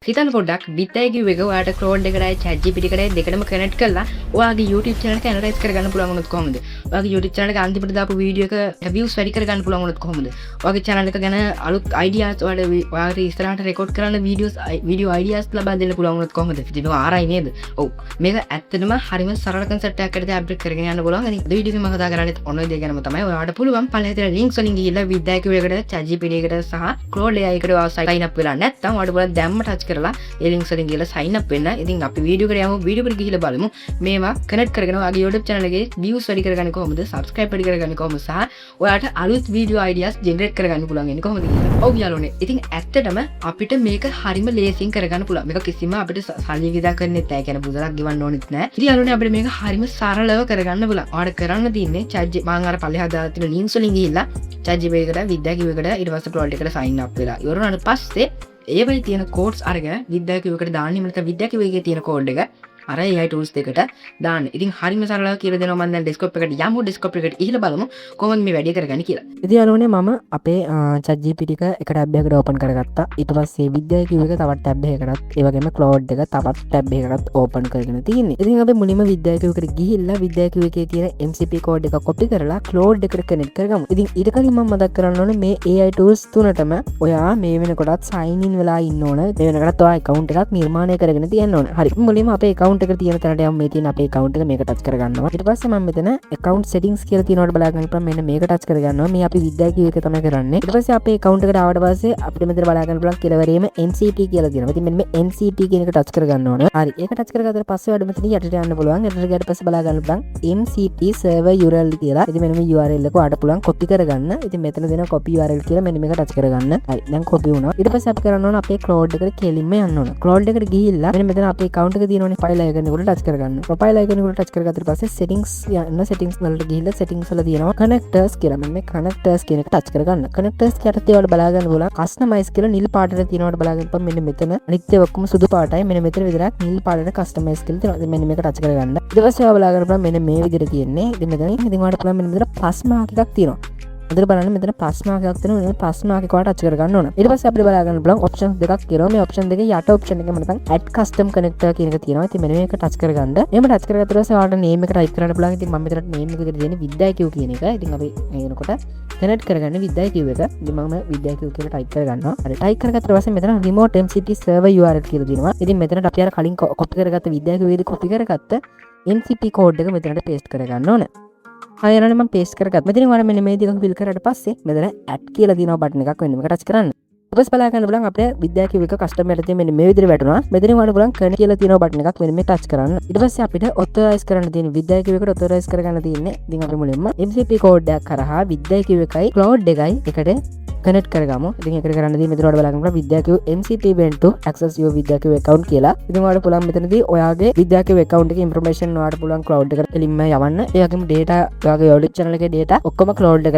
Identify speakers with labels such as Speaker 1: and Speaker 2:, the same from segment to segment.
Speaker 1: හිතන්න පොඩ්ඩක් බිත්තයි කිව්ව එක ඔයාලට Claude එකටයි ChatGPT එකටයි දෙකටම කනෙක්ට් කරලා ඔයාගේ YouTube channel එක ඇනලයිස් කරගන්න පුළුවන් වුණොත් කොහොමද? ඔයාගේ YouTube channel එක අන්තිමට දාපු වීඩියෝ එක views වැඩි කරගන්න පුළුවන් වුණොත් කොහොමද? ඔයාගේ channel එක ගැන අලුත් ideas ඔයාලට ඉස්සරහට රෙකෝඩ් කරන්න video ideas ලබා දෙන්න පුළුවන් වුණොත් කොහොමද? ඉතින් ඔය ආරයි නේද? ඔව්. මේක ඇත්තටම හරිම සරල concept එකක් ඇරදී අප්ඩේට් කරගෙන යන්න පුළුවන්. ඉතින් මේ වීඩියෝ එක මම කතා කරන්නේ ඔන්න ඔය දේ ගැනම තමයි. ඔයාලට පුළුවන් පළවෙනි තියෙන links වලින් ගිහිල්ලා විද්‍යා කිව්ව එකට ChatGPT එකට සහ Claude AI එකට ඔයාලා sign up වෙලා නැත්නම් ඔයාලට පුළුවන් දැම්ම touch කරලා ඒ links වලින් ගිහලා sign up වෙන්න. ඉතින් අපි වීඩියෝ එකට යමු. වීඩියෝ එකට ගිහිල්ලා බලමු මේවා කනෙක්ට් කරගෙන ඔයාගේ YouTube channel එකේ views වැඩි කරගන්නේ කොහොමද? subscribe වැඩි කරගන්නේ කොහොමද? සහ ඔයාලට අලුත් video ideas generate කරගන්න පුළුවන් වෙන්නේ කොහොමද කියලා. ඔව් යාළුවනේ. ඉතින් ඇත්තටම අපිට මේක හරිම ලේසියෙන් කරගන්න පුළුවන්. මේක කිසිම අපිට සල්ලි විදා කරන්නෙත් නැහැ. කියන්නේ බුදලක් ගෙවන්න ඕනෙත් නැහැ. ඉතින් යාළුවනේ අපිට මේක හරිම සරලව කරගන්න පුළුවන්. ඔයාලට කරන්න තියෙන්නේ ChatGPT මම අර පල්ලෙහා දාලා තියෙන links වලින් ගිහිල්ලා ChatGPT එකට විද්‍යා කිව්ව එකට ඊට පස්සේ Claude එකට sign up වෙලා ඉවර වුණාට පස්සේ ඒවයි තියෙන codes අරගෙන විද්‍යා කිව්ව එකට දාන්න. එහෙම නැත්නම් විද්‍යා කිව්ව එකේ තියෙන code එක අර AI tools දෙකට දාන්න. ඉතින් හරිම සරලව කියලා දෙනවා. මම දැන් desktop එකට යමු. desktop එකට ඉහළ බලමු කොහොමද මේ වැඩේ කරගන්නේ කියලා.
Speaker 2: ඉතින් යාළුවනේ මම අපේ ChatGPT එක එක ටැබ් එකකට ඕපන් කරගත්තා. ඊට පස්සේ විද්‍යා කිව්ව එක තවත් ටැබ් එකකටත් ඒ වගේම Claude එක තවත් ටැබ් එකකටත් ඕපන් කරගෙන තියෙන්නේ. ඉතින් අපි මුලින්ම විද්‍යා කිව්ව එකට ගිහිල්ලා විද්‍යා කිව්ව එකේ තියෙන MCP code එක copy කරලා Claude එකට connect කරගමු. ඉතින් ඊට කලින් මම මතක් කරන්න ඕනේ මේ AI tools තුනටම ඔයා මේ වෙනකොටත් sign in වෙලා ඉන්න ඕන. මේ වෙනකොටත් ඔයා account එකක් නිර්මාණය කරගෙන තියෙන්න ඕන. හරි. මුලින්ම අපේ account එක තියෙන තැනට යමු. මේ තියෙන අපේ account එක මේක touch කරගන්නවා. ඊට පස්සේ මම මෙතන account settings කියලා තියෙනවට බලා ගන්න පුළුවන්. මෙන්න මේක touch කරගන්නවා. මේ අපි විද්‍යා කිව්ව එක තමයි කරන්නේ. ඊට පස්සේ අපේ account එකට ආවට පස්සේ අපිට මෙතන බලා ගන්න පුළුවන් කෙලවරේම NCT කියලා තියෙනවා. ඉතින් මෙන්න මේ NCT කියන එක touch කරගන්න ඕන. හරි. ඒක touch කරගත්තට පස්සේ වැඩ මෙතන යටට යන්න පුළුවන්. යටට ගියාට පස්සේ බලා ගන්න පුළුවන් MCT server URL කියලා. ඉතින් මෙන්න මේ URL එක ඔයාලට පුළුවන් copy කරගන්න. ඉතින් මෙතන දෙන copy URL කියලා මෙන්න මේක touch කරගන්න. හරි. දැන් copy වුණා. ඊට පස්සේ අපි කරන්න ඕන අපේ Claude එකට කෙලින්ම යන්න ඕන. Claude එකට ගිහිල්ලා මෙන්න මෙතන අපේ account එක තියෙනවනේ file icon එක උඩ touch කරගන්න. profile icon එක උඩ touch කරගත්තට පස්සේ settings යන්න settings වලට ගිහිල්ලා settings වල තියෙනවා connectors කියලා. මෙන්න මේ connectors කියන එක touch කරගන්න. connectors යටතේ ඔයාලට බලා ගන්න පුළුවන් customize කියලා නිල් පාටට තියෙනවට බලා ගන්න. මෙන්න මෙතන අනිත් ඒවා ඔක්කොම සුදු පාටයි. මෙන්න මෙතන විතරක් නිල් පාටට customize කියලා තියෙනවා. ඉතින් මෙන්න මේක touch කරගන්න. ඊට පස්සේ ඔයාලා බලා ගන්න පුළුවන් මෙන්න මේ විදිහට තියෙන්නේ. ඉතින් මෙතන ඉතින් ඔයාලට පුළුවන් මෙන්න මෙතන plus mark එකක් තියෙනවා. මෙතන බලන්න මෙතන plus mark එකක් තියෙනවා. මේ plus mark එක ඔයාලට touch කරගන්න ඕන. ඊට පස්සේ අපිට බලා ගන්න පුළුවන් options දෙකක් තියෙනවා. මේ option දෙකේ යට option එකේ මම add custom connector කියන එක තියෙනවා. ඉතින් මෙන්න මේක touch කරගන්න. එහෙම touch කරගත්තට පස්සේ ඔයාලට name එක type කරන්න පුළුවන්. ඉතින් මම මෙතන name එක විදිහට දෙන්නේ විද්‍යා කිව් කියන එක. ඉතින් අපි එනකොට connect කරගන්න විද්‍යා කිව් එක. ඉතින් මම විද්‍යා කිව් කියලා type කරගන්නවා. හරි type කරගත්තට පස්සේ මෙතන remote MCT server URL කියලා දෙනවා. ඉතින් මෙතනට අපි අර කලින් copy කරගත්ත විද්‍යා කිව්වේදී copy කරගත්ත MCP code එක මෙතනට paste කරගන්න ඕන. හරියටම මම paste කරගත්තා. මෙතන ඔයාලා මෙන්න මේ දෙක fill කරාට පස්සේ මෙතන add කියලා දිනව button එකක් වෙන මේක touch කරන්න. ඊට පස්සේ බලා ගන්න බලන්න අපේ විද්‍යා කිව්ව එක custom එකට තියෙන මෙන්න මේ විදිහට වැටුණා. මෙතන ඔයාලා බලන්න connect කියලා තියෙන button එකක් වෙන මේ touch කරන්න. ඊට පස්සේ අපිට authorize කරන්න තියෙන විද්‍යා කිව්ව එකට authorize කරගන්න තියෙන්නේ. ඉතින් අපි මුලින්ම MCP code එකක් කරහා විද්‍යා කිව්ව එකයි Claude එකයි එකට connect කරගමු. ඉතින් ඒකට කරන්න තියෙන්නේ මෙතන ඔයාලා බලන්න විද්‍යා කිව්ව MCP event to access your විද්‍යා කිව්ව account කියලා. ඉතින් ඔයාලට පුළුවන් මෙතනදී ඔයාගේ විද්‍යා කිව්ව account එකේ information ඔයාලට පුළුවන් Claude එකට එලින්ම යවන්න. ඒ වගේම data ඔයාගේ YouTube channel එකේ data ඔක්කොම Claude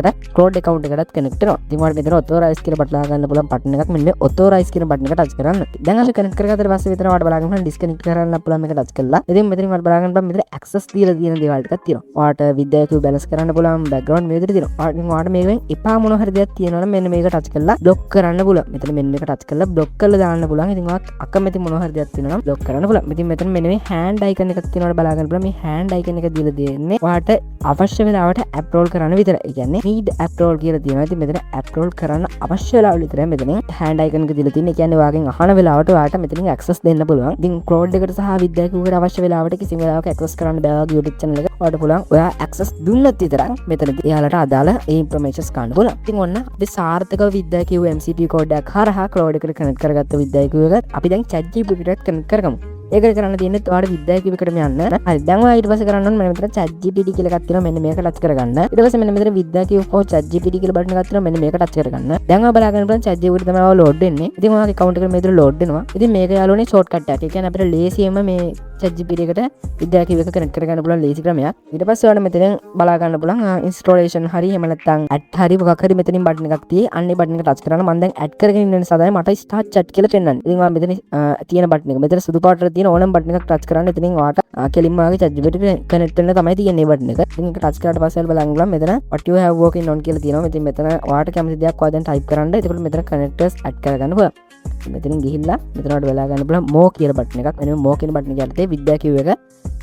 Speaker 2: account එකටත් connect වෙනවා. ඉතින් ඔයාලට මෙතන authorize කියලා බටලා ගන්න පුළුවන් button එකක් මෙන්න මේ authorize කියන button එක touch කරන්න. දැන් අපි connect කරගත්තට පස්සේ මෙතන ඔයාලට බලා ගන්න disconnect කරන්න පුළුවන් මේක touch කරලා. ඉතින් මෙතනින් ඔයාලට බලා ගන්න පුළුවන් මෙතන access දීලා තියෙන දේවල් ටිකක් තියෙනවා. ඔයාලට විද්‍යා කිව්ව balance කරන්න පුළුවන් background මේ විදිහට තියෙනවා. ඔයාලට මේකෙන් එපා මොන හරි දෙයක් තියෙනවා නම් මෙන්න මේක touch කරලා block කරන්න පුළුවන්. මෙතන මෙන්න මේක touch කරලා block කරලා දාන්න පුළුවන්. ඉතින් ඔයාලට අකමැති මොන හරි දෙයක් තියෙනවා නම් block කරන්න පුළුවන්. ඉතින් මෙතන මෙන්න මේ hand icon එකක් තියෙනවට බලා ගන්න පුළුවන්. මේ hand icon එක දීලා දෙන්නේ ඔයාලට අවශ්‍ය වෙලාවට app roll කරන්න විතරයි. ඒ කියන්නේ need app roll කියලා තියෙනවා. ඉතින් මෙතන app roll කරන්න අවශ්‍ය වෙලාවල විතරයි මෙතන hand icon එක දීලා තියෙන්නේ. ඒ කියන්නේ ඔයාගෙන් අහන වෙලාවට ඔයාලට මෙතනින් access දෙන්න පුළුවන්. ඉතින් Claude එකට සහ විද්‍යා කිව්වට අවශ්‍ය වෙලාවට කිසිම වෙලාවක access කරන්න බෑ වගේ YouTube channel එක. ඔයාලට පුළුවන් ඔයා access දුන්නත් විතරක් මෙතනදී එයාලට අදාළ ඒ informations ගන්න පුළුවන්. ඉතින් ඔන්න අපි සාර්ථකව විද්‍යා කිව්ව MCP code එකක් හරහා Claude එකට connect කරගත්ත විද්‍යා කිව්ව එකත් අපි දැන් ChatGPT එකට connect කරගමු. ඒකට කරන්න තියෙන්නේ ඔයාලට විද්‍යා කිව්ව එකටම යන්න. හරි දැන් ඔයා ඊට පස්සේ කරන්න ඕනේ මෙන්න මෙතන ChatGPT කියලා එකක් තියෙනවා. මෙන්න මේක ටච් කරගන්න. ඊට පස්සේ මෙන්න මෙතන විද්‍යා කිව්ව for ChatGPT කියලා බටන් එකක් තියෙනවා. මෙන්න මේක ටච් කරගන්න. දැන් ඔයා බලා ගන්න පුළුවන් ChatGPT තමයි ඔයා load වෙන්නේ. ඉතින් ඔයාගේ account එකට මේ විදිහට load වෙනවා. ඉතින් මේක යාළුවනේ shortcut එකක්. ඒ කියන්නේ අපිට ලේසියෙන්ම මේ ChatGPT එකට විද්‍යා කිව්ව එක connect කරගන්න පුළුවන් ලේසි ක්‍රමයක්. ඊට පස්සේ ඔයාලා මෙතන බලා ගන්න පුළුවන් installation හරි එහෙම නැත්නම් add හරි මොකක් හරි මෙතනින් බටන් එකක් තියෙයි. අන්නේ බටන් එක ටච් කරන්න මම දැන් add කරගෙන ඉන්න නිසා තමයි මට start chat කියලා පෙන්නන්නේ. ඉතින් ඔයා මෙතන තියෙන බටන් එක මෙතන සුදු පාටට තියෙන ඕනම බටන් එකක් ටච් කරන්න එතනින් ඔයාට කෙලින්ම ආගේ ChatGPT කනෙක්ට් වෙන්න තමයි තියෙන්නේ බටන් එක. ඉතින් ඒක ටච් කරාට පස්සේ බලන්න පුළුවන් මෙතන what you have working on කියලා තියෙනවා. ඉතින් මෙතන ඔයාට කැමති දෙයක් ඔයා දැන් ටයිප් කරන්න. එතකොට මෙතන connectors add කරගන්න පුළුවන්. මෙතනින් ගිහිල්ලා මෙතන ඔයාලට බලා ගන්න පුළුවන් more කියලා බටන් එකක්. මෙන්න more කියන බටන් එක යටතේ විද්‍යා කිව් එක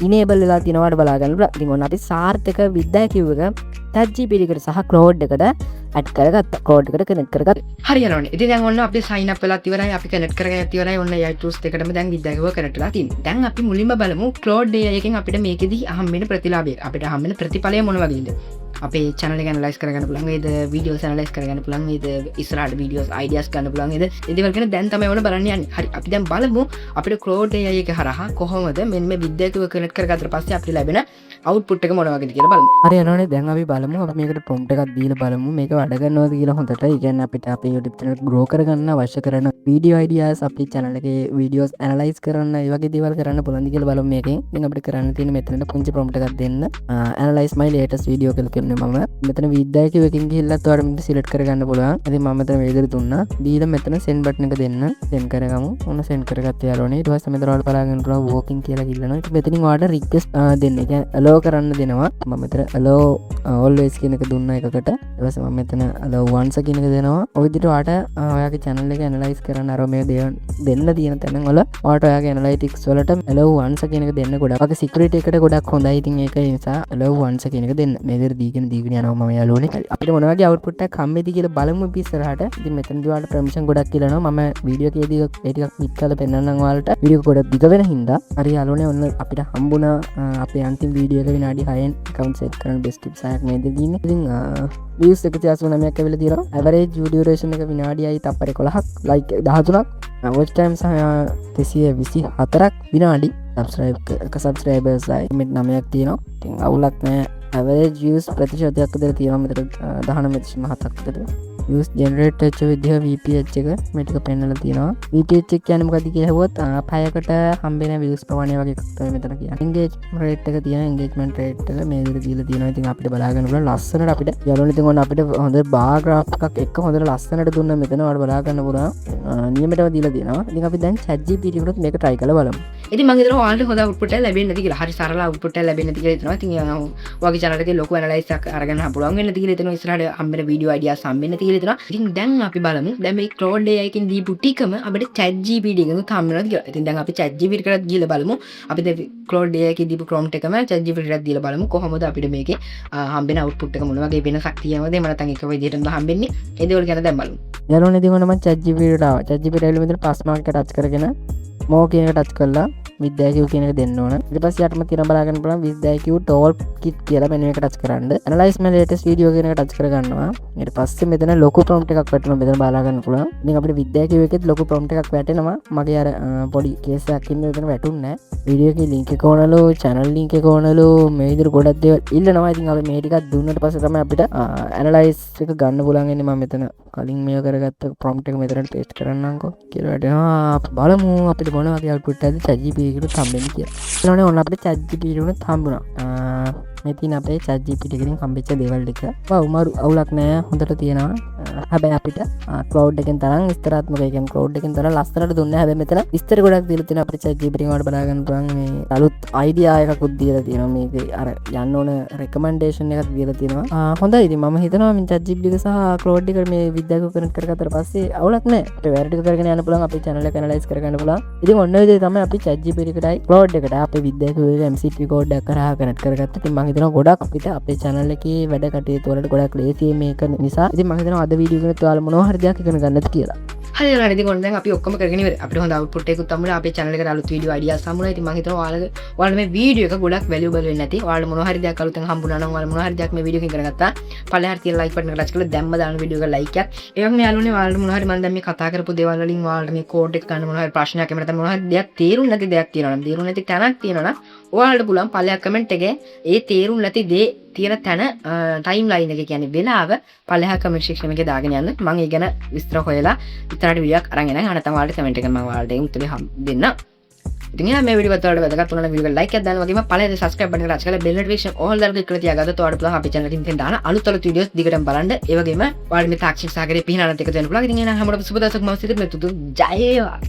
Speaker 2: enable වෙලා තියෙනවා ඔයාලට බලා ගන්න පුළුවන්. ඉතින් ඔන්න අපි සාර්ථක විද්‍යා කිව් එක ChatGPT එකට සහ Claude එකට add කරගත්තා. Claude එකට connect කරගත්තා.
Speaker 1: හරි යනවනේ. ඉතින් දැන් ඔන්න අපි sign up වෙලා ඉවරයි. අපි connect කරගෙන ඉවරයි. ඔන්න AI tools දෙකටම දැන් විද්‍යා කිව්ව connect වෙලා තියෙනවා. දැන් අපි මුලින්ම බලමු Claude AI එකෙන් අපිට මේකෙදි හම්බෙන ප්‍රතිලාභය. අපිට හම්බෙන ප්‍රතිඵලය මොන වගේද? අපේ channel එක analyze කරගන්න පුළුවන් වේද? videos analyze කරගන්න පුළුවන් වේද? ඉස්සරහට videos ideas ගන්න පුළුවන් වේද? ඉතින් ඒක ගැන දැන් තමයි ඕන බලන්න යන්නේ. හරි. අපි දැන් බලමු අපිට Claude AI එක හරහා කොහොමද මෙන්න මේ විද්‍යා කිව්ව connect කරගත්තට පස්සේ අපිට ලැබෙන output එක මොන වගේද කියලා බලමු.
Speaker 2: හරි යනවනේ. දැන් අපි බලමු අපි මේකට prompt එකක් දීලා බලමු මේක වැඩ කරනවද කියලා හොඳට. ඒ කියන්නේ අපිට අපේ YouTube channel එක grow කරගන්න අවශ්‍ය කරන video ideas අපේ channel එකේ videos analyze කරන්න ඒ වගේ දේවල් කරන්න පුළුවන්ද කියලා බලමු මේකෙන්. ඉතින් අපිට කරන්න තියෙන්නේ මෙතනට පුංචි prompt එකක් දෙන්න. analyze my latest video කියලා කියන්නේ මම මෙතන විද්‍යා කිව් එකකින් ගිහිල්ලා ඔයාලට මෙතන select කරගන්න පුළුවන්. ඉතින් මම මෙතන වේදර දුන්නා. දීලා මෙතන send button එක දෙන්න. send කරගමු. ඔන්න send කරගත්ත යාළුවනේ. ඊට පස්සේ මෙතන ඔයාලට බලාගෙන පුළුවන් walking කියලා ගිල්ලනවා. ඉතින් මෙතනින් ඔයාලට request දෙන්න. ඒ කියන්නේ allow කරන්න දෙනවා. මම මෙතන allow always කියන එක දුන්නා එකකට. ඊට පස්සේ මම මෙතන allow once කියන එක දෙනවා. ඔය විදිහට ඔයාලට ඔයාගේ channel එක analyze කරන්න අර මේ දෙන්න තියෙන තැන් වල ඔයාලට ඔයාගේ analytics වලට allow once කියන එක දෙන්න ගොඩක්. ඔයාගේ security එකට ගොඩක් හොඳයි. ඉතින් ඒක නිසා allow once කියන එක දෙන්න. මේ විදිහට දීගෙන යනවා මම යාළුවනේ. අපිට මොන වගේ output එකක් හම්බෙයිද කියලා බලමු අපි ඉස්සරහට. ඉතින් මෙතනදී ඔයාලට permission ගොඩක් කියලානවා. මම වීඩියෝ එකේදී ඒ ටිකක් click කරලා පෙන්නන්නම් ඔයාලට. වීඩියෝ ගොඩක් දිග වෙන හින්දා. හරි යාළුවනේ ඔන්න අපිට හම්බුණා අපේ අන්තිම වීඩියෝ එක විනාඩි 6න් account set කරන best tips 6ක් මේ දෙන්නේ. ඉතින් views 139ක් ඇවිල්ලා තියෙනවා. average video duration එක විනාඩියයි තප්පර 11ක්, like 13ක්, watch time සහ 324ක් විනාඩි. subscribers limit 9ක් තියෙනවා. ඉතින් අවුලක් නැහැ. average views ප්‍රතිශතයක් විතර තියෙනවා මෙතන 19.7ක් විතර. views generate වෙච්ච විදිහ VPH එක මේ ටික පෙන්නලා තියෙනවා. VPH එක කියන්නේ මොකක්ද කියලා හෙව්වොත් පැයකට හම්බෙන views ප්‍රමාණය වගේ එකක් තමයි මෙතන කියන්නේ. engagement rate එක තියෙනවා. engagement rate එක මේ විදිහට දීලා තියෙනවා. ඉතින් අපිට බලා ගන්න පුළුවන් ලස්සනට අපිට යාළුවනේ ඉතින් ඔන්න අපිට හොඳ bar graph එකක් එක්ක හොඳට ලස්සනට දුන්න මෙතන ඔයාලට බලා ගන්න පුළුවන්. නියමටම දීලා තියෙනවා. ඉතින් අපි දැන් ChatGPT එකකට මේක try කරලා බලමු.
Speaker 1: ඉතින් මම හිතනවා ඔයාලට හොඳ output එකක් ලැබෙන්නේ නැති කියලා. හරි සරල output එකක් ලැබෙන්නේ නැති කියලා හිතනවා. ඉතින් ඔයාගේ channel එකේ ලොකු analysis එකක් අරගෙන පුළුවන් වෙන්නේ නැති කියලා හිතනවා. ඉස්සරහට හම්බෙන video ideas හම්බෙන්නේ නැති කියලා හිතනවා. ඉතින් දැන් අපි බලමු දැන් මේ Claude AI එකෙන් දීපු ටිකම අපිට ChatGPT එකෙන් හම්බෙනවද කියලා. ඉතින් දැන් අපි ChatGPT එකට ගිහලා බලමු. අපි දැන් Claude AI එකේ දීපු prompt එකම ChatGPT එකට දීලා බලමු කොහොමද අපිට මේකේ හම්බෙන output එක මොන වගේ වෙනසක් තියෙනවද? එහෙම නැත්නම් එක විදිහටම හම්බෙන්නේ. ඒ දේවල් ගැන දැන් බලමු.
Speaker 2: යාළුවනේ ඉතින් ඔන්න මම ChatGPT එකට ආවා. ChatGPT ඇවිල්ලා මෙතන pass mark එක touch කරගෙන more කියන එක touch කරලා විද්‍යා කිව් කියන එක දෙන්න ඕන. ඊට පස්සේ යටම තියෙන බලා ගන්න පුළුවන් විද්‍යා කිව් tool kit කියලා මෙන්න මේක touch කරන්න. analyze my latest video කියන එක touch කරගන්නවා. ඊට පස්සේ මෙතන ලොකු prompt එකක් වැටෙනවා. මෙතන බලා ගන්න පුළුවන්. ඉතින් අපිට විද්‍යා කිව් එකෙත් ලොකු prompt එකක් වැටෙනවා. මගේ අර පොඩි case එකක් ඉන්න මෙතන වැටුන්නේ නැහැ. video එකේ link එක ඕනලු, channel link එක ඕනලු, මේ විදිහට ගොඩක් දේවල් ඉල්ලනවා. ඉතින් අපි මේ ටිකක් දුන්නට පස්සේ තමයි අපිට analyze එක ගන්න පුළුවන් වෙන්නේ. මම මෙතන කලින් මේක කරගත්ත prompt එක මෙතනට paste කරන්නම්කෝ කියලා වැටෙනවා. බලමු අපිට මොන වගේ output එකක්ද ChatGPT එකට හම්බෙන්නේ කියලා. ඊළඟට ඔන්න අපිට ChatGPT එකට හම්බුණා. මේ තියෙන අපේ ChatGPT එකෙන් හම්බෙච්ච දේවල් ටික. උමාරු අවුලක් නැහැ. හොඳට තියෙනවා. හැබැයි අපිට Claude එකෙන් තරම් විස්තරාත්මක ඒ කියන්නේ Claude එකෙන් තරම් ලස්සනට දුන්නේ නැහැ. හැබැයි මෙතන විස්තර ගොඩක් දීලා තියෙනවා. අපිට ChatGPT එකෙන් වල බලා ගන්න පුළුවන් මේ අලුත් idea එකකුත් දීලා තියෙනවා. මේකේ අර යන්න ඕන recommendation එකක් දීලා තියෙනවා. හොඳයි. ඉතින් මම හිතනවා මේ ChatGPT එක සහ Claude එක මේ විද්‍යාව කනෙක්ට් කරගත්තට පස්සේ අවුලක් නැහැ. අපිට වැඩ ටික කරගෙන යන්න පුළුවන්. අපේ channel එක analyze කරගන්න පුළුවන්. ඉතින් ඔන්න ඔය විදිහට තමයි අපි ChatGPT එකටයි Claude එකට අපේ විද්‍යාව MCP code එක කරා කනෙක්ට් කරගත්තා. ඉතින් මම හිතනවා ගොඩක් අපිට අපේ channel එකේ වැඩ කටයුතු වලට ගොඩක් ලේසියි මේක නිසා. ඉතින් මම හිතනවා අද වීඩියෝ එකේ ඔයාලා මොනවා හරි දෙයක් ඉගෙන ගන්නත් කියලා.
Speaker 1: හරි නේද? ඉතින් ඔන්න දැන් අපි ඔක්කොම කරගෙන ඉවරයි. අපිට හොඳ output එකකුත් හම්බුණා. අපේ channel එකට අලුත් video ideas හම්බුණා. ඉතින් මම හිතනවා ඔයාලා මේ වීඩියෝ එක ගොඩක් valuable වෙන්නේ නැති. ඔයාලා මොනවා හරි දෙයක් අලුතෙන් හම්බුණා නම් ඔයාලා මොනවා හරි දෙයක් මේ වීඩියෝ එකෙන් ඉගෙන ගත්තා. පළහැර තියෙන like button එක touch කරලා දැම්ම දාන වීඩියෝ එක like එකක්. ඒ වගේම යාළුවනේ ඔයාලා මොනවා හරි මම දැන් මේ කතා කරපු දේවල් වලින් ඔයාලා මේ code එක ගන්න මොනවා හරි ප්‍රශ්නයක් එහෙම නැත්නම් මොනවා හරි දෙයක් තේරුම් නැති දෙයක් තියෙනවා නම් තේරුම් නැති තැනක් තියෙනවා නම් ඔයාලට පුළුවන් පළයක් කමෙන්ට් එකේ ඒ තේරුම් නැති දේ තියෙන තැන ටයිම්ලයින් එක කියන්නේ වෙලාව පළයක් කමෙන්ට් සෙක්ෂන් එකේ දාගෙන යන්න. මම ඒ ගැන විස්තර හොයලා ඉතරට වීඩියෝ එකක් අරන් එනවා. නැත්නම් ඔයාලට කමෙන්ට් එකෙන් මම ඔයාලට උත්තරේ දෙන්න. ඉතින් මේ වීඩියෝ එක ඔයාලට වැදගත් වුණා නම් වීඩියෝ එක like එකක් දාන්න වගේම පළවෙනි subscribe button එක touch කරලා bell notification all දාලා click කරලා තියාගත්තොත් ඔයාලට පුළුවන් අපේ channel එකෙන් දාන අලුත් වීඩියෝස් දිගටම බලන්න. ඒ වගේම ඔයාලට මේ තාක්ෂණික සාගරේ පිහිනනත් එක දෙන්න පුළුවන්. ඉතින් එහෙනම් හැමෝටම සුබ දවසක් මම සිතේ මේ තුතු ජය වේවා.